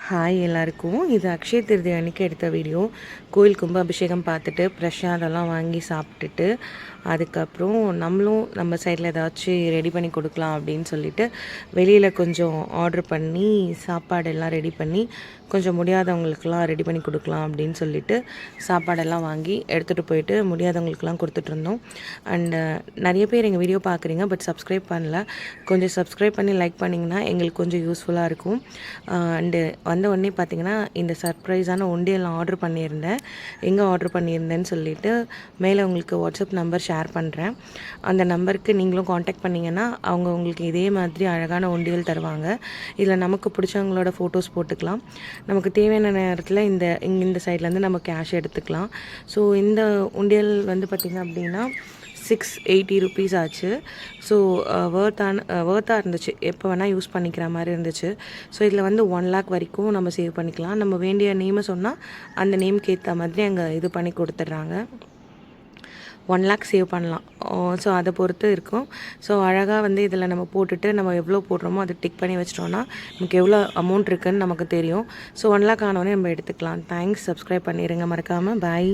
Hi எல்லாருக்கும். இது அக்ஷய திருதியை அன்றைக்கி எடுத்த வீடியோ. கோயில் கும்பாபிஷேகம் பார்த்துட்டு பிரசாதம்லாம் வாங்கி சாப்பிட்டுட்டு அதுக்கப்புறம் நம்மளும் நம்ம சைடில் ஏதாச்சும் ரெடி பண்ணி கொடுக்கலாம் அப்படின்னு சொல்லிட்டு வெளியில் கொஞ்சம் ஆர்டர் பண்ணி சாப்பாடெல்லாம் ரெடி பண்ணி கொஞ்சம் முடியாதவங்களுக்கெல்லாம் ரெடி பண்ணி கொடுக்கலாம் அப்படின்னு சொல்லிட்டு சாப்பாடெல்லாம் வாங்கி எடுத்துகிட்டு போயிட்டு முடியாதவங்களுக்கெல்லாம் கொடுத்துட்ருந்தோம். அண்டு நிறைய பேர் எங்கள் வீடியோ பார்க்குறீங்க, பட் சப்ஸ்கிரைப் பண்ணல. கொஞ்சம் சப்ஸ்கிரைப் பண்ணி லைக் பண்ணிங்கன்னா எங்களுக்கு கொஞ்சம் யூஸ்ஃபுல்லாக இருக்கும். அண்டு வந்த உடனே பார்த்திங்கன்னா இந்த சர்ப்ரைஸான உண்டியல் ஆர்டர் பண்ணியிருந்தேன். எங்கே ஆர்டர் பண்ணியிருந்தேன்னு சொல்லிவிட்டு மேலே உங்களுக்கு வாட்ஸ்அப் நம்பர் ஷேர் பண்ணுறேன். அந்த நம்பருக்கு நீங்களும் காண்டாக்ட் பண்ணிங்கன்னா அவங்க உங்களுக்கு இதே மாதிரி அழகான உண்டியல் தருவாங்க. இதில் நமக்கு பிடிச்சவங்களோட ஃபோட்டோஸ் போட்டுக்கலாம். நமக்கு தேவையான நேரத்தில் இந்த சைட்லேருந்து நம்ம கேஷ் எடுத்துக்கலாம். ஸோ இந்த உண்டியல் வந்து பார்த்திங்க அப்படின்னா 680 ருபீஸ் ஆச்சு. ஸோ ஒர்த்தாக இருந்துச்சு. எப்போ வேணால் யூஸ் பண்ணிக்கிற மாதிரி இருந்துச்சு. ஸோ இதில் வந்து 1 lakh வரைக்கும் நம்ம சேவ் பண்ணிக்கலாம். நம்ம வேண்டிய நேமை சொன்னால் அந்த நேமுக்கு ஏற்ற மாதிரி அங்கே இது பண்ணி கொடுத்துட்றாங்க. 1 lakh சேவ் பண்ணலாம். ஸோ அதை பொறுத்து இருக்கும். ஸோ அழகாக வந்து இதில் நம்ம போட்டுட்டு நம்ம எவ்வளோ போடுறோமோ அதை டிக் பண்ணி வச்சிட்டோன்னா நமக்கு எவ்வளோ அமௌண்ட் இருக்குதுன்னு நமக்கு தெரியும். ஸோ 1 lakh ஆனோடனே நம்ம எடுத்துக்கலாம். தேங்க்ஸ். சப்ஸ்கிரைப் பண்ணிடுங்க மறக்காமல். பாய்.